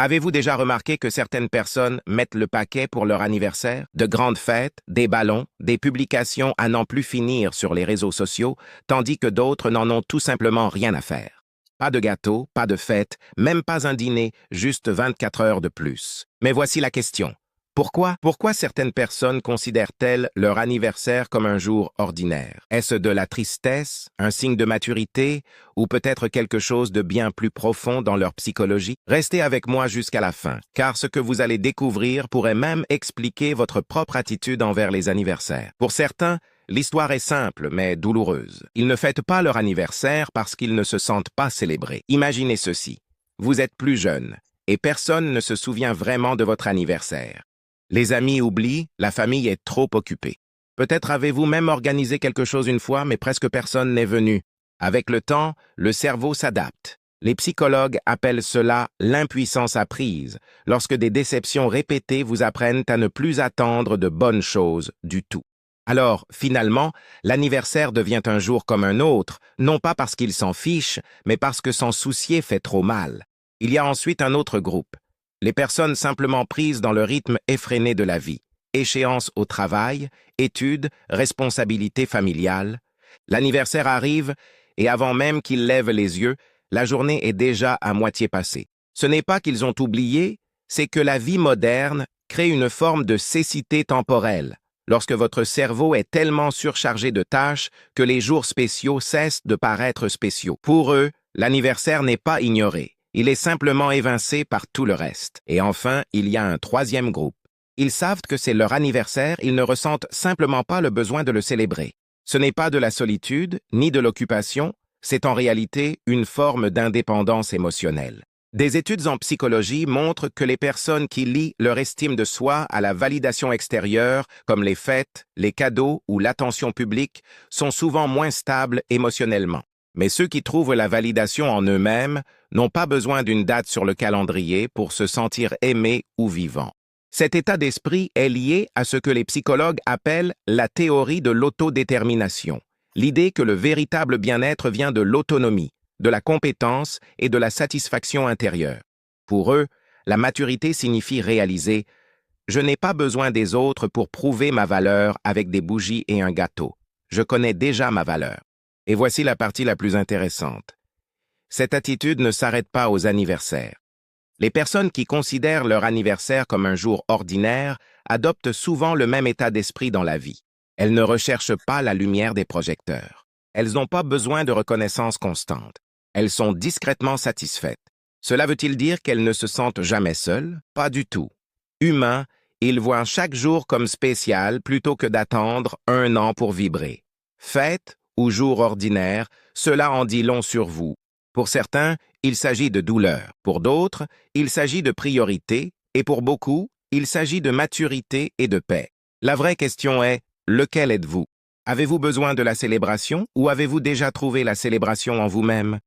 Avez-vous déjà remarqué que certaines personnes mettent le paquet pour leur anniversaire? De grandes fêtes, des ballons, des publications à n'en plus finir sur les réseaux sociaux, tandis que d'autres n'en ont tout simplement rien à faire. Pas de gâteau, pas de fête, même pas un dîner, juste 24 heures de plus. Mais voici la question. Pourquoi certaines personnes considèrent-elles leur anniversaire comme un jour ordinaire? Est-ce de la tristesse, un signe de maturité, ou peut-être quelque chose de bien plus profond dans leur psychologie? Restez avec moi jusqu'à la fin, car ce que vous allez découvrir pourrait même expliquer votre propre attitude envers les anniversaires. Pour certains, l'histoire est simple, mais douloureuse. Ils ne fêtent pas leur anniversaire parce qu'ils ne se sentent pas célébrés. Imaginez ceci. Vous êtes plus jeune, et personne ne se souvient vraiment de votre anniversaire. Les amis oublient, la famille est trop occupée. Peut-être avez-vous même organisé quelque chose une fois, mais presque personne n'est venu. Avec le temps, le cerveau s'adapte. Les psychologues appellent cela l'impuissance apprise, lorsque des déceptions répétées vous apprennent à ne plus attendre de bonnes choses du tout. Alors, finalement, l'anniversaire devient un jour comme un autre, non pas parce qu'il s'en fiche, mais parce que s'en soucier fait trop mal. Il y a ensuite un autre groupe. Les personnes simplement prises dans le rythme effréné de la vie, échéances au travail, études, responsabilités familiales. L'anniversaire arrive et avant même qu'ils lèvent les yeux, la journée est déjà à moitié passée. Ce n'est pas qu'ils ont oublié, c'est que la vie moderne crée une forme de cécité temporelle, lorsque votre cerveau est tellement surchargé de tâches que les jours spéciaux cessent de paraître spéciaux. Pour eux, l'anniversaire n'est pas ignoré. Il est simplement évincé par tout le reste. Et enfin, il y a un troisième groupe. Ils savent que c'est leur anniversaire, ils ne ressentent simplement pas le besoin de le célébrer. Ce n'est pas de la solitude, ni de l'occupation, c'est en réalité une forme d'indépendance émotionnelle. Des études en psychologie montrent que les personnes qui lient leur estime de soi à la validation extérieure, comme les fêtes, les cadeaux ou l'attention publique, sont souvent moins stables émotionnellement. Mais ceux qui trouvent la validation en eux-mêmes n'ont pas besoin d'une date sur le calendrier pour se sentir aimés ou vivants. Cet état d'esprit est lié à ce que les psychologues appellent la théorie de l'autodétermination, l'idée que le véritable bien-être vient de l'autonomie, de la compétence et de la satisfaction intérieure. Pour eux, la maturité signifie réaliser « Je n'ai pas besoin des autres pour prouver ma valeur avec des bougies et un gâteau. Je connais déjà ma valeur. » Et voici la partie la plus intéressante. Cette attitude ne s'arrête pas aux anniversaires. Les personnes qui considèrent leur anniversaire comme un jour ordinaire adoptent souvent le même état d'esprit dans la vie. Elles ne recherchent pas la lumière des projecteurs. Elles n'ont pas besoin de reconnaissance constante. Elles sont discrètement satisfaites. Cela veut-il dire qu'elles ne se sentent jamais seules? Pas du tout. Humains, ils voient chaque jour comme spécial plutôt que d'attendre un an pour vibrer. Fête ou jour ordinaire, cela en dit long sur vous. Pour certains, il s'agit de douleur. Pour d'autres, il s'agit de priorité. Et pour beaucoup, il s'agit de maturité et de paix. La vraie question est, lequel êtes-vous? Avez-vous besoin de la célébration ou avez-vous déjà trouvé la célébration en vous-même?